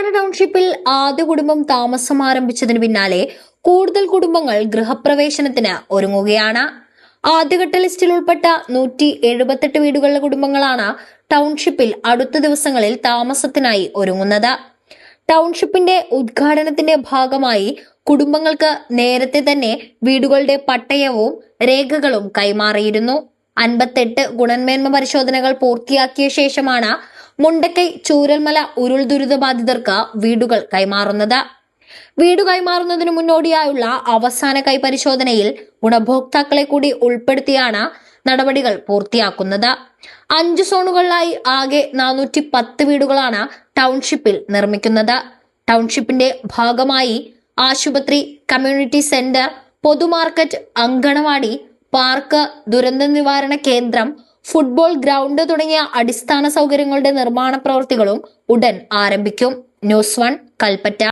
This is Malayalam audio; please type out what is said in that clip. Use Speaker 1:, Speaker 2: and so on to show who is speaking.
Speaker 1: കൽപ്പറ്റ ടൗൺഷിപ്പിൽ ആദ്യ കുടുംബം താമസം ആരംഭിച്ചതിന് പിന്നാലെ കൂടുതൽ കുടുംബങ്ങൾ ഗൃഹപ്രവേശനത്തിന് ഒരുങ്ങുകയാണ്. ആദ്യഘട്ട ലിസ്റ്റിൽ ഉൾപ്പെട്ട 178 വീടുകളിലെ കുടുംബങ്ങളാണ് ടൗൺഷിപ്പിൽ അടുത്ത ദിവസങ്ങളിൽ താമസത്തിനായി ഒരുങ്ങുന്നത്. ടൗൺഷിപ്പിന്റെ ഉദ്ഘാടനത്തിന്റെ ഭാഗമായി കുടുംബങ്ങൾക്ക് നേരത്തെ തന്നെ വീടുകളുടെ പട്ടയവും രേഖകളും കൈമാറിയിരുന്നു. 58 ഗുണമേന്മ പരിശോധനകൾ പൂർത്തിയാക്കിയ ശേഷമാണ് മുണ്ടക്കൈ ചൂരൽമല ഉരുൾ ദുരിതബാധിതർക്ക് വീടുകൾ കൈമാറുന്നത്. വീട് കൈമാറുന്നതിന് മുന്നോടിയായുള്ള അവസാന കൈപരിശോധനയിൽ ഗുണഭോക്താക്കളെ കൂടി ഉൾപ്പെടുത്തിയാണ് നടപടികൾ പൂർത്തിയാക്കുന്നത്. 5 സോണുകളിലായി ആകെ 410 വീടുകളാണ് ടൗൺഷിപ്പിൽ നിർമ്മിക്കുന്നത്. ടൗൺഷിപ്പിന്റെ ഭാഗമായി ആശുപത്രി, കമ്മ്യൂണിറ്റി സെന്റർ, പൊതുമാർക്കറ്റ്, അങ്കണവാടി, പാർക്ക്, ദുരന്ത നിവാരണ കേന്ദ്രം, ഫുട്ബോൾ ഗ്രൗണ്ട് തുടങ്ങിയ അടിസ്ഥാന സൗകര്യങ്ങളുടെ നിർമ്മാണ പ്രവൃത്തികളും ഉടൻ ആരംഭിക്കും. ന്യൂസ് 1 കൽപ്പറ്റ.